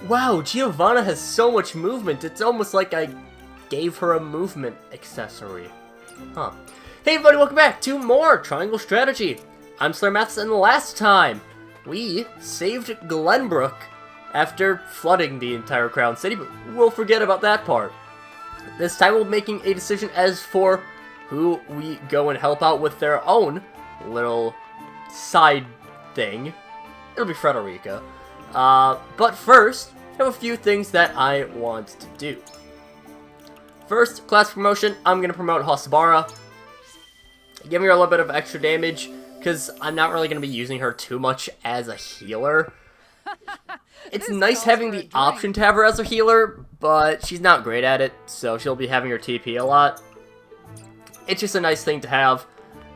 Wow, Giovanna has so much movement, it's almost like I gave her a movement accessory. Huh. Hey everybody, welcome back to more Triangle Strategy. I'm SlayerMathis, and last time we saved Glenbrook after flooding the entire Crown City, but we'll forget about that part. This time we'll be making a decision as for who we go and help out with their own little side thing. It'll be Frederica. But first, I have a few things that I want to do. First, class promotion, I'm going to promote Hosabara. Give her a little bit of extra damage, because I'm not really going to be using her too much as a healer. It's nice having the option to have her as a healer, but she's not great at it, so she'll be having her TP a lot. It's just a nice thing to have.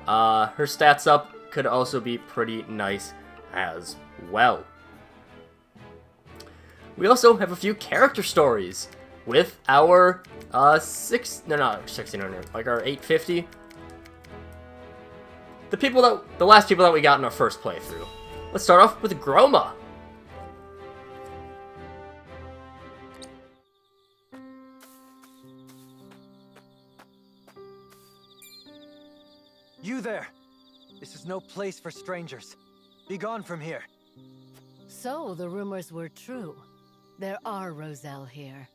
Her stats up could also be pretty nice as well. We also have a few character stories with our, not 1600, like our 850. The last people that we got in our first playthrough. Let's start off with Groma. You there! This is no place for strangers. Be gone from here. So, the rumors were true. There are Roselle here.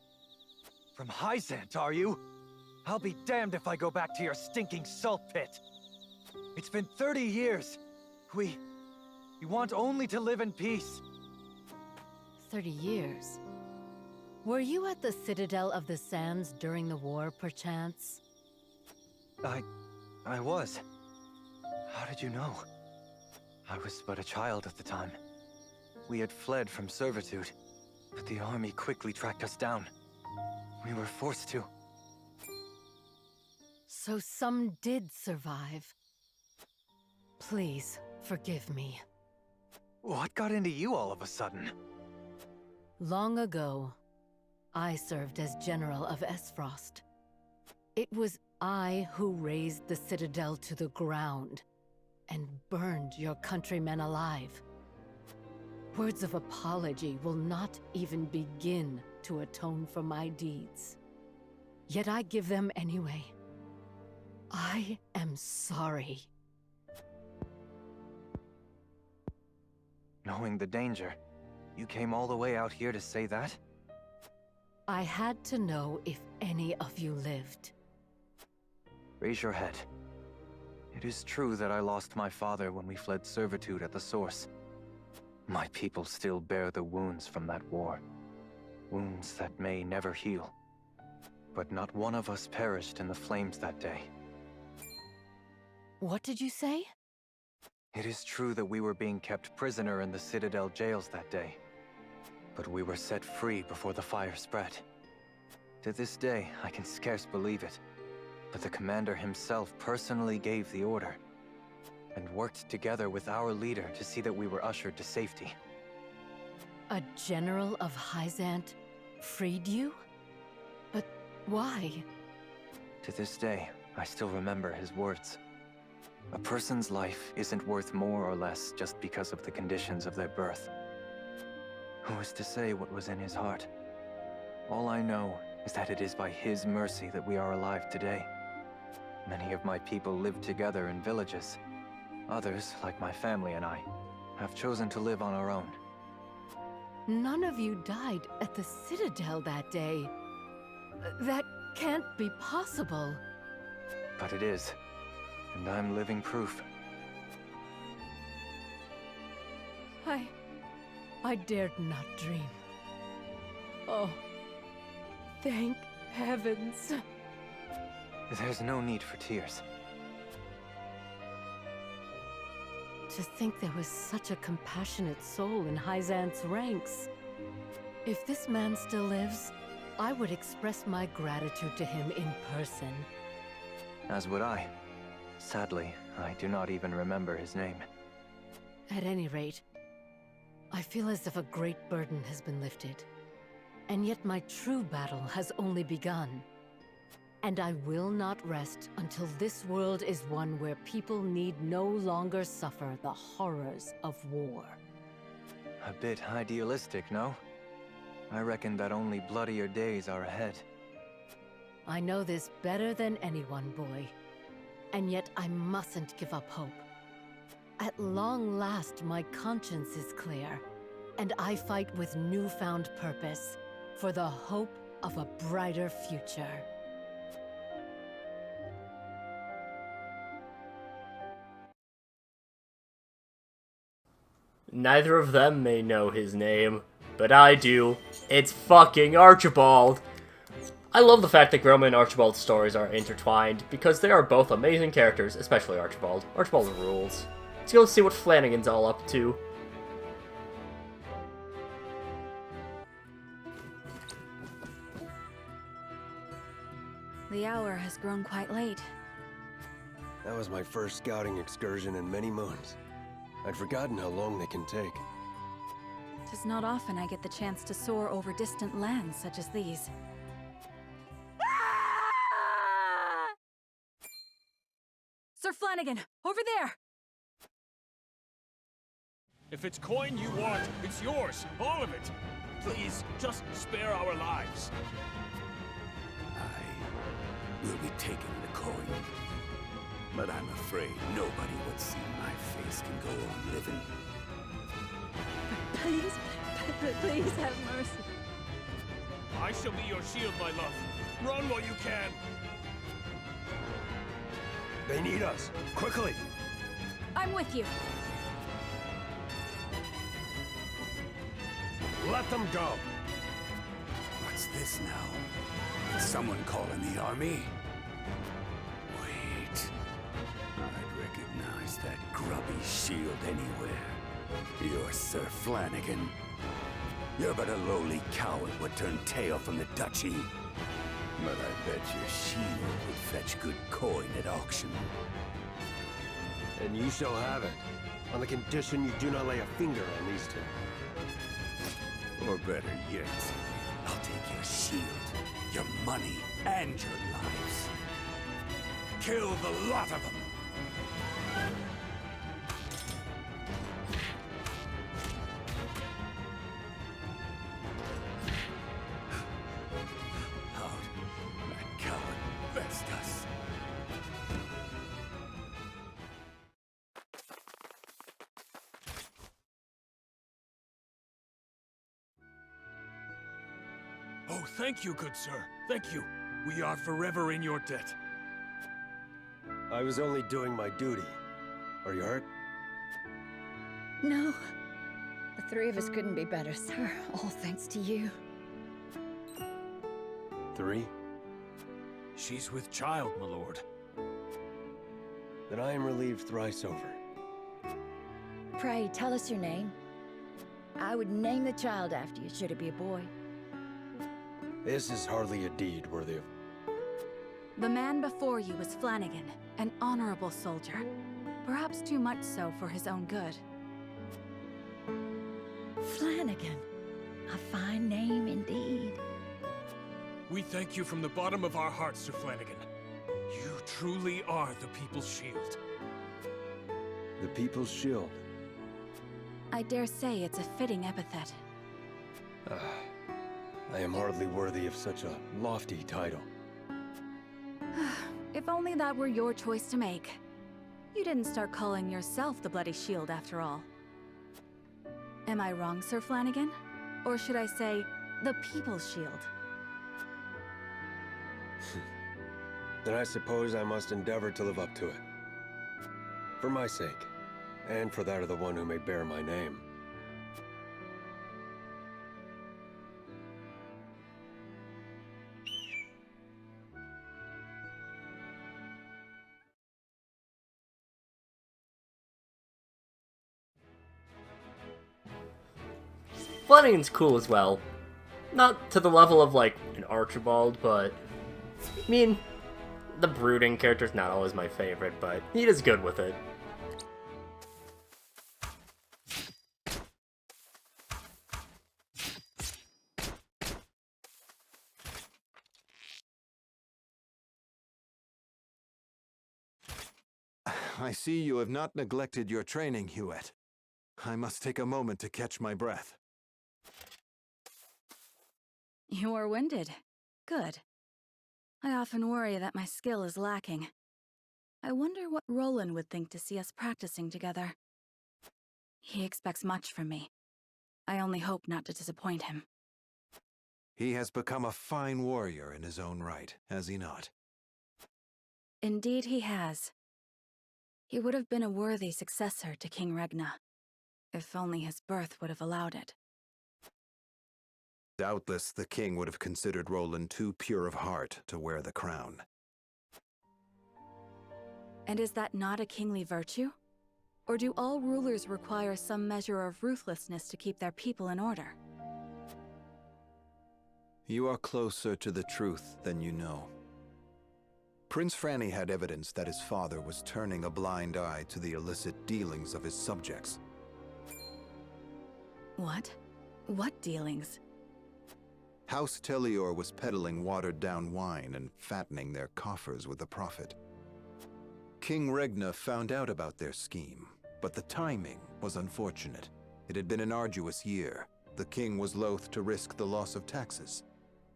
From Hyzant, are you? I'll be damned if I go back to your stinking salt pit. It's been 30 years. We want only to live in peace. 30 years? Were you at the Citadel of the Sands during the war, perchance? I was. How did you know? I was but a child at the time. We had fled from servitude, but the army quickly tracked us down. We were forced to. So some did survive. Please, forgive me. What got into you all of a sudden? Long ago, I served as General of Esfrost. It was I who razed the Citadel to the ground and burned your countrymen alive. Words of apology will not even begin to atone for my deeds. Yet I give them anyway. I am sorry. Knowing the danger, you came all the way out here to say that? I had to know if any of you lived. Raise your head. It is true that I lost my father when we fled servitude at the source. My people still bear the wounds from that war. Wounds that may never heal. But not one of us perished in the flames that day. What did you say? It is true that we were being kept prisoner in the Citadel jails that day. But we were set free before the fire spread. To this day, I can scarce believe it. But the commander himself personally gave the order, and worked together with our leader to see that we were ushered to safety. A general of Hyzant freed you? But why? To this day, I still remember his words. A person's life isn't worth more or less just because of the conditions of their birth. Who is to say what was in his heart? All I know is that it is by his mercy that we are alive today. Many of my people live together in villages. Others, like my family and I, have chosen to live on our own. None of you died at the Citadel that day. That can't be possible. But it is, and I'm living proof. I dared not dream. Oh, thank heavens. There's no need for tears. To think there was such a compassionate soul in Hyzant's ranks. If this man still lives, I would express my gratitude to him in person. As would I. Sadly, I do not even remember his name. At any rate, I feel as if a great burden has been lifted. And yet my true battle has only begun. And I will not rest until this world is one where people need no longer suffer the horrors of war. A bit idealistic, no? I reckon that only bloodier days are ahead. I know this better than anyone, boy. And yet I mustn't give up hope. At long last, my conscience is clear, and I fight with newfound purpose for the hope of a brighter future. Neither of them may know his name, but I do. It's fucking Archibald! I love the fact that Groma and Archibald's stories are intertwined, because they are both amazing characters, especially Archibald. Archibald rules. Let's go see what Flanagan's all up to. The hour has grown quite late. That was my first scouting excursion in many moons. I'd forgotten how long they can take. 'Tis not often I get the chance to soar over distant lands such as these. Ah! Sir Flanagan, over there! If it's coin you want, it's yours, all of it. Please, just spare our lives. I will be taking the coin. But I'm afraid nobody would see my face can go on living. Please, please have mercy. I shall be your shield, my love. Run while you can. They need us! Quickly! I'm with you. Let them go! What's this now? Is someone calling the army? Wait. I'd recognize that grubby shield anywhere. You're Sir Flanagan. You're but a lowly coward would turn tail from the duchy. But I bet your shield would fetch good coin at auction. And you shall have it. On the condition you do not lay a finger on these two. Or better yet, I'll take your shield, your money, and your lives. Kill the lot of them! Out. That coward best us. Oh, thank you, good sir. Thank you. We are forever in your debt. I was only doing my duty. Are you hurt? No. The three of us couldn't be better, sir. All thanks to you. 3? She's with child, my lord. Then I am relieved thrice over. Pray, tell us your name. I would name the child after you, should it be a boy. This is hardly a deed worthy of... The man before you was Flanagan, an honorable soldier. Perhaps too much so for his own good. Flanagan. A fine name indeed. We thank you from the bottom of our hearts, Sir Flanagan. You truly are the people's shield. The People's Shield. I dare say it's a fitting epithet. I am hardly worthy of such a lofty title. If only that were your choice to make. You didn't start calling yourself the Bloody Shield after all. Am I wrong, Sir Flanagan? Or should I say, the People's Shield? Then I suppose I must endeavor to live up to it. For my sake, and for that of the one who may bear my name. Flanagan's cool as well. Not to the level of, like, an Archibald, but... I mean, the brooding character's not always my favorite, but he is good with it. I see you have not neglected your training, Hewitt. I must take a moment to catch my breath. You are winded. Good. I often worry that my skill is lacking. I wonder what Roland would think to see us practicing together. He expects much from me. I only hope not to disappoint him. He has become a fine warrior in his own right, has he not? Indeed he has. He would have been a worthy successor to King Regna, if only his birth would have allowed it. Doubtless the king would have considered Roland too pure of heart to wear the crown. And is that not a kingly virtue? Or do all rulers require some measure of ruthlessness to keep their people in order? You are closer to the truth than you know. Prince Franny had evidence that his father was turning a blind eye to the illicit dealings of his subjects. What? What dealings? House Tellior was peddling watered-down wine and fattening their coffers with the profit. King Regna found out about their scheme, but the timing was unfortunate. It had been an arduous year. The king was loath to risk the loss of taxes,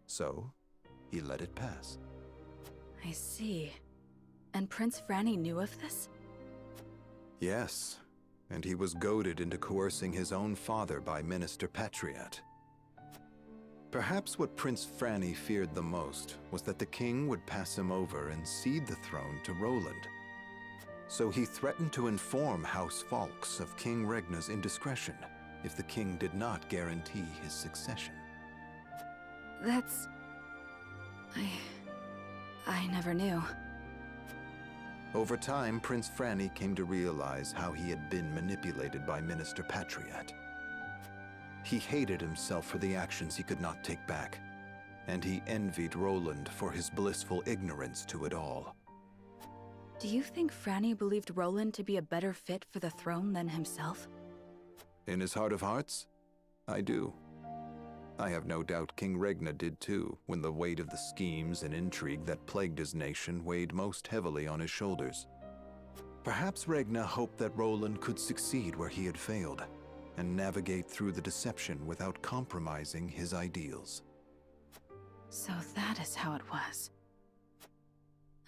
so he let it pass. I see. And Prince Franny knew of this? Yes, and he was goaded into coercing his own father by Minister Patriat. Perhaps what Prince Franny feared the most was that the king would pass him over and cede the throne to Roland. So he threatened to inform House Falks of King Regna's indiscretion if the king did not guarantee his succession. That's... I never knew. Over time, Prince Franny came to realize how he had been manipulated by Minister Patriat. He hated himself for the actions he could not take back, and he envied Roland for his blissful ignorance to it all. Do you think Franny believed Roland to be a better fit for the throne than himself? In his heart of hearts, I do. I have no doubt King Regna did too, when the weight of the schemes and intrigue that plagued his nation weighed most heavily on his shoulders. Perhaps Regna hoped that Roland could succeed where he had failed, and navigate through the deception without compromising his ideals. So that is how it was.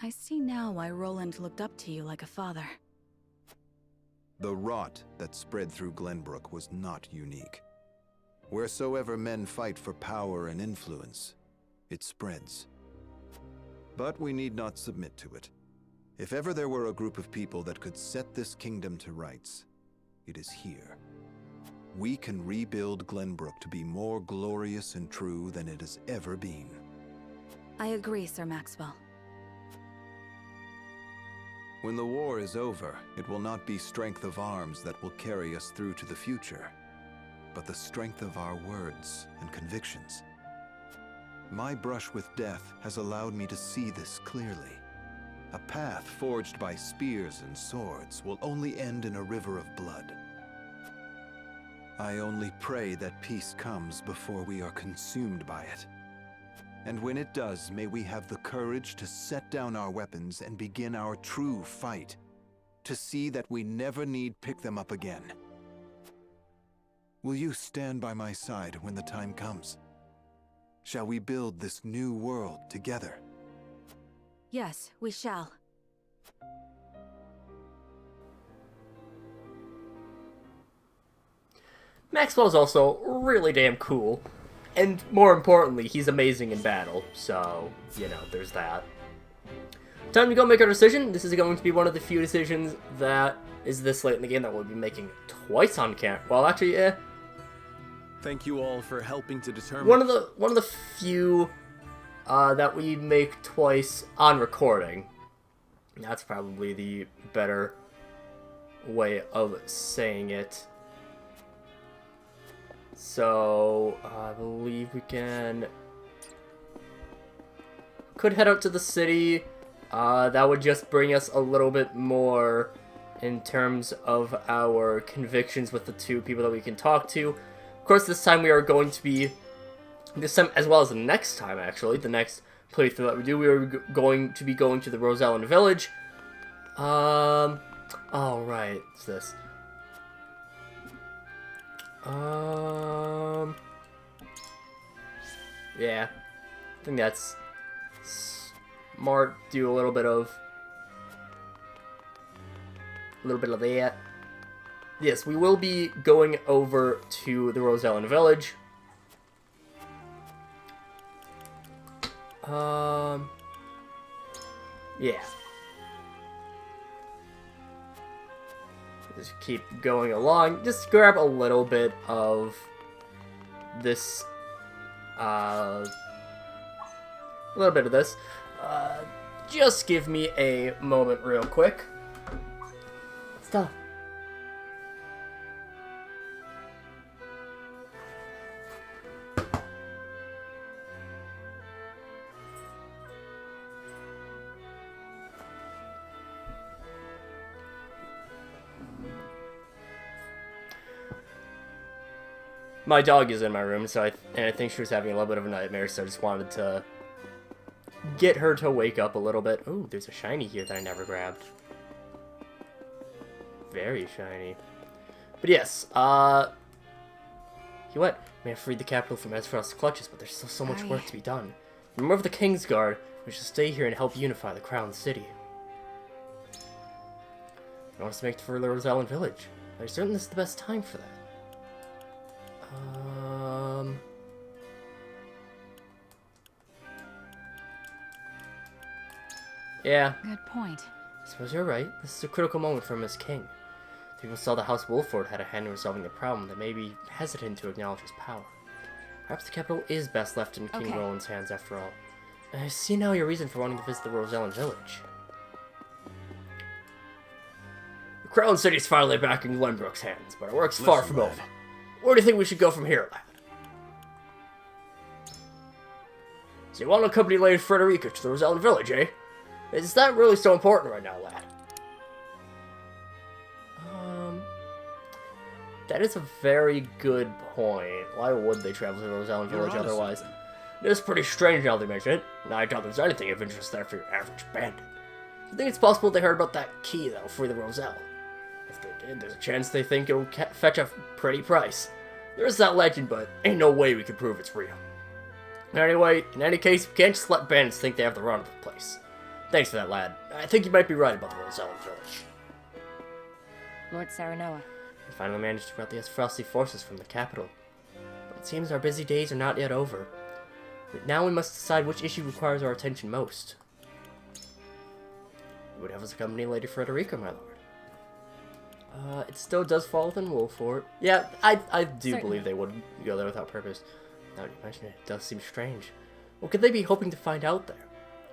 I see now why Roland looked up to you like a father. The rot that spread through Glenbrook was not unique. Wheresoever men fight for power and influence, it spreads. But we need not submit to it. If ever there were a group of people that could set this kingdom to rights, it is here. We can rebuild Glenbrook to be more glorious and true than it has ever been. I agree, Sir Maxwell. When the war is over, it will not be strength of arms that will carry us through to the future, but the strength of our words and convictions. My brush with death has allowed me to see this clearly. A path forged by spears and swords will only end in a river of blood. I only pray that peace comes before we are consumed by it. And when it does, may we have the courage to set down our weapons and begin our true fight, to see that we never need pick them up again. Will you stand by my side when the time comes? Shall we build this new world together? Yes, we shall. Maxwell's also really damn cool. And more importantly, he's amazing in battle. So, you know, there's that. Time to go make our decision. This is going to be one of the few decisions that is this late in the game that we'll be making twice on camera. Well, actually, Thank you all for helping to determine... one of the few that we make twice on recording. That's probably the better way of saying it. So, I believe we could head out to the city. That would just bring us a little bit more in terms of our convictions with the two people that we can talk to. Of course, this time we are going to be, this time as well as the next time actually, the next playthrough that we do, we are going to be going to the Rosellen Village. Oh right, it's this. Yeah, I think that's smart. Do a little bit of that. Yes, we will be going over to the Rosellen Village. Yeah. Just keep going along. Just grab a little bit of this, just give me a moment real quick. Stop. My dog is in my room, so I think she was having a little bit of a nightmare, so I just wanted to get her to wake up a little bit. Ooh, there's a shiny here that I never grabbed. Very shiny. But yes, you know what? We have freed the capital from Esfrost's clutches, but there's still so much work to be done. Remember the King's Guard. We should stay here and help unify the Crown City. I want us to make it for the Rosellen Village. Are you certain this is the best time for that? Yeah. Good point. I suppose you're right. This is a critical moment for him as king. The people saw the House Wolford had a hand in resolving the problem. They may be hesitant to acknowledge his power. Perhaps the capital is best left in King Roland's hands after all. I see now your reason for wanting to visit the Rosellen Village. The Crown City's finally back in Glenbrook's hands, but our work's far from over. Where do you think we should go from here, lad? So you want to accompany Lady Frederica to the Rosellen Village, eh? Is that really so important right now, lad? That is a very good point. Why would they travel to the Rosellen Village otherwise? It is pretty strange now they mention it, and I doubt there's anything of interest there for your average bandit. I think it's possible they heard about that key that'll free the Roselle. If they did, there's a chance they think it'll fetch a pretty price. There is that legend, but ain't no way we can prove it's real. Anyway, in any case, we can't just let bandits think they have the run of the place. Thanks for that, lad. I think you might be right about the Rosellen Village. Lord Saranoa. We finally managed to rout the Frosty forces from the capital. But it seems our busy days are not yet over. But now we must decide which issue requires our attention most. You would have us accompany Lady Frederica, my lord. It still does fall within Wolford. Yeah, I do believe they would go there without purpose. Now that you mention it, it does seem strange. What could they be hoping to find out there?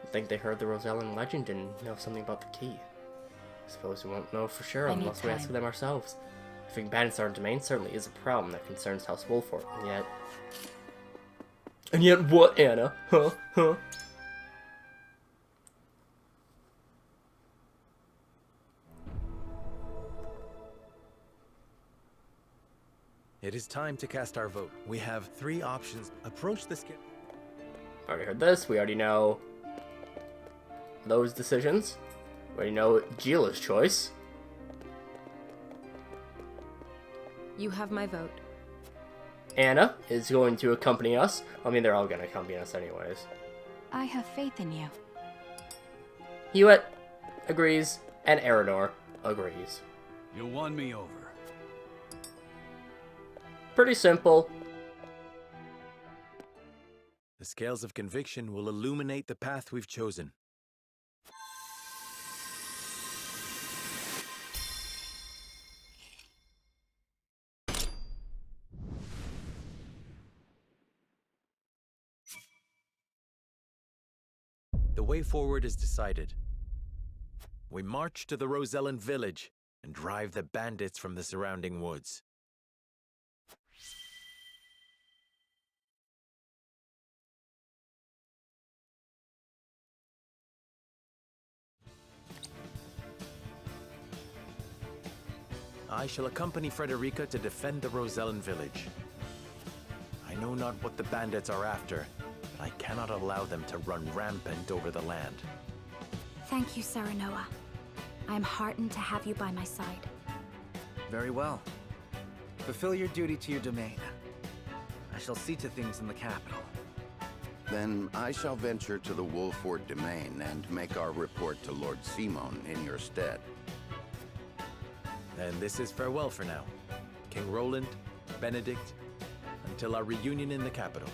I think they heard the Rosellen legend and know something about the key. I suppose we won't know for sure unless we ask them ourselves. If bandits are in domain certainly is a problem that concerns House Wolford, and yet... And yet what, Anna? Huh? It is time to cast our vote. We have 3 options. Approach the skip. Already heard this. We already know those decisions. We already know Gila's choice. You have my vote. Anna is going to accompany us. I mean, they're all going to accompany us anyways. I have faith in you. Hewitt agrees, and Eridor agrees. You won me over. Pretty simple. The scales of conviction will illuminate the path we've chosen. The way forward is decided. We march to the Rosellen village and drive the bandits from the surrounding woods. I shall accompany Frederica to defend the Rosellen village. I know not what the bandits are after, but I cannot allow them to run rampant over the land. Thank you, Saranoa. I am heartened to have you by my side. Very well. Fulfill your duty to your domain. I shall see to things in the capital. Then I shall venture to the Wolford domain and make our report to Lord Simon in your stead. And this is farewell for now. King Roland, Benedict, until our reunion in the capital.